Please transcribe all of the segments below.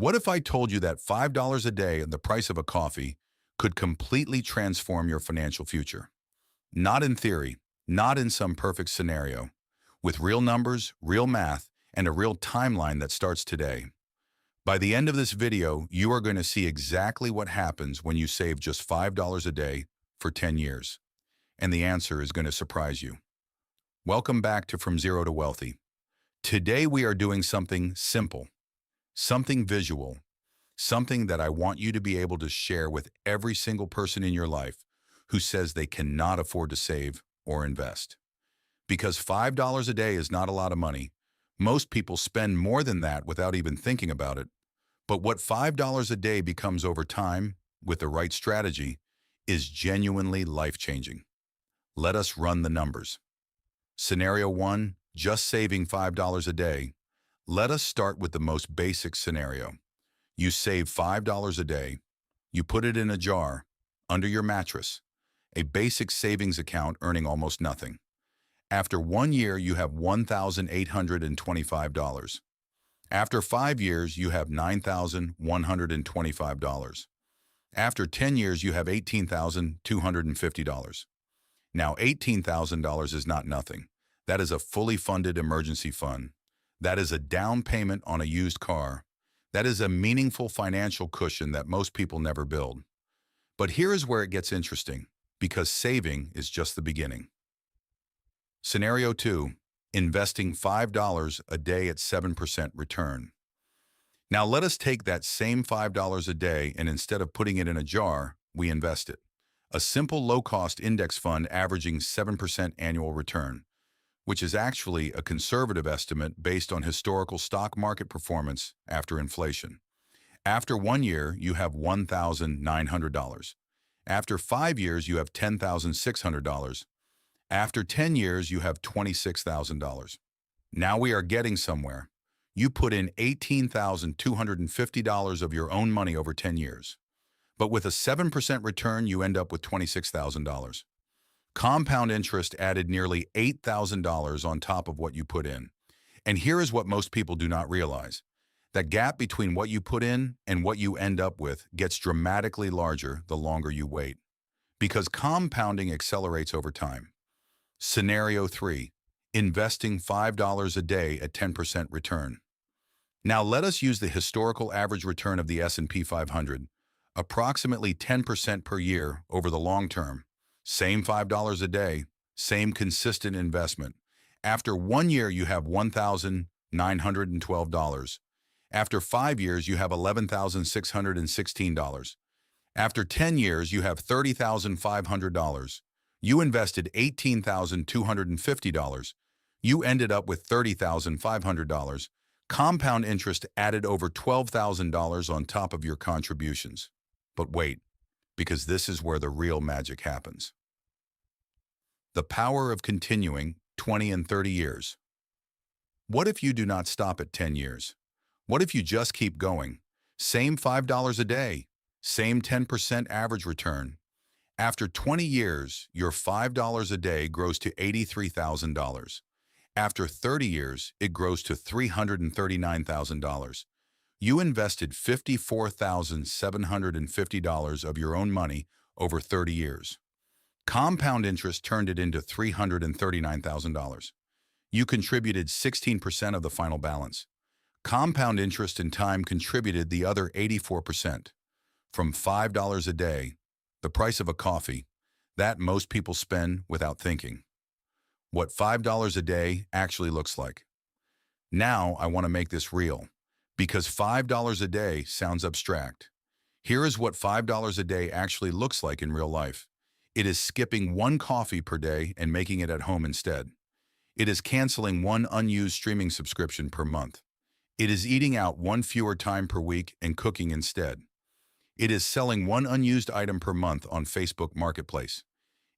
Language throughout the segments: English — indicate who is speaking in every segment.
Speaker 1: What if I told you that $5 a day and the price of a coffee could completely transform your financial future? Not in theory, not in some perfect scenario, with real numbers, real math, and a real timeline that starts today. By the end of this video, you are going to see exactly what happens when you save just $5 a day for 10 years. And the answer is going to surprise you. Welcome back to From Zero to Wealthy. Today we are doing something simple, something visual, something that I want you to be able to share with every single person in your life who says they cannot afford to save or invest. Because $5 a day is not a lot of money. Most people spend more than that without even thinking about it. But what $5 a day becomes over time, with the right strategy, is genuinely life-changing. Let us run the numbers. Scenario 1, just saving $5 a day. Let us start with the most basic scenario. You save $5 a day. You put it in a jar, under your mattress, a basic savings account earning almost nothing. After 1 year, you have $1,825. After 5 years, you have $9,125. After 10 years, you have $18,250. Now, $18,000 is not nothing. That is a fully funded emergency fund. That is a down payment on a used car. That is a meaningful financial cushion that most people never build. But here is where it gets interesting, because saving is just the beginning. Scenario 2, investing $5 a day at 7% return. Now let us take that same $5 a day and instead of putting it in a jar, we invest it. A simple low-cost index fund averaging 7% annual return, which is actually a conservative estimate based on historical stock market performance after inflation. After 1 year, you have $1,900. After 5 years, you have $10,600. After 10 years, you have $26,000. Now we are getting somewhere. You put in $18,250 of your own money over 10 years. But with a 7% return, you end up with $26,000. Compound interest added nearly $8,000 on top of what you put in. And here is what most people do not realize. That gap between what you put in and what you end up with gets dramatically larger the longer you wait. Because compounding accelerates over time. Scenario 3, investing $5 a day at 10% return. Now let us use the historical average return of the S&P 500, approximately 10% per year over the long term. Same $5 a day, same consistent investment. After 1 year, you have $1,912. After 5 years, you have $11,616. After 10 years, you have $30,500. You invested $18,250. You ended up with $30,500. Compound interest added over $12,000 on top of your contributions. But wait, because this is where the real magic happens. The power of continuing 20 and 30 years. What if you do not stop at 10 years? What if you just keep going? Same $5 a day, same 10% average return. After 20 years, your $5 a day grows to $83,000. After 30 years, it grows to $339,000. You invested $54,750 of your own money over 30 years. Compound interest turned it into $339,000. You contributed 16% of the final balance. Compound interest and time contributed the other 84%. From $5 a day, the price of a coffee, that most people spend without thinking. What $5 a day actually looks like. Now I want to make this real, because $5 a day sounds abstract. Here is what $5 a day actually looks like in real life. It is skipping 1 coffee per day and making it at home instead. It is canceling 1 unused streaming subscription per month. It is eating out 1 fewer time per week and cooking instead. It is selling 1 unused item per month on Facebook Marketplace.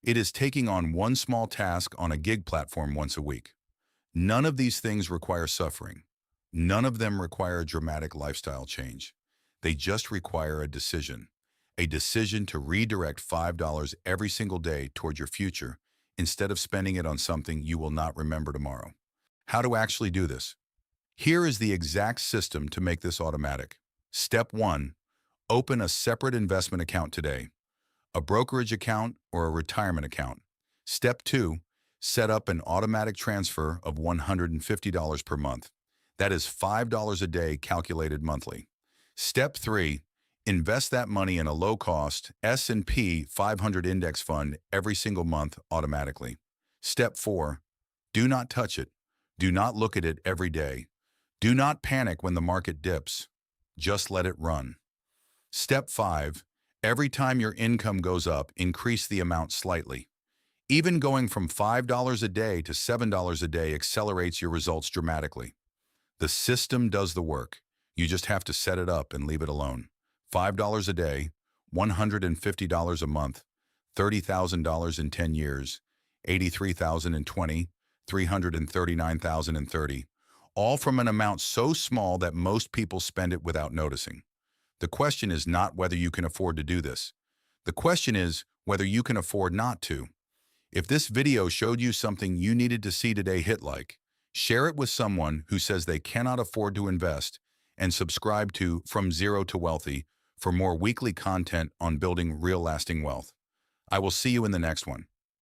Speaker 1: It is taking on 1 small task on a gig platform once a week. None of these things require suffering. None of them require a dramatic lifestyle change. They just require a decision to redirect $5 every single day toward your future instead of spending it on something you will not remember tomorrow. How to actually do this? Here is the exact system to make this automatic. Step 1. Open a separate investment account today. A brokerage account or a retirement account. Step 2. Set up an automatic transfer of $150 per month. That is $5 a day calculated monthly. Step 3. Invest that money in a low-cost S&P 500 index fund every single month automatically. Step 4. Do not touch it. Do not look at it every day. Do not panic when the market dips. Just let it run. Step 5. Every time your income goes up, increase the amount slightly. Even going from $5 a day to $7 a day accelerates your results dramatically. The system does the work. You just have to set it up and leave it alone. $5 a day, $150 a month, $30,000 in 10 years, $83,000 in 20, $339,000 in 30, all from an amount so small that most people spend it without noticing. The question is not whether you can afford to do this. The question is whether you can afford not to. If this video showed you something you needed to see today, hit like, share it with someone who says they cannot afford to invest, and subscribe to From Zero to Wealthy for more weekly content on building real lasting wealth. I will see you in the next one.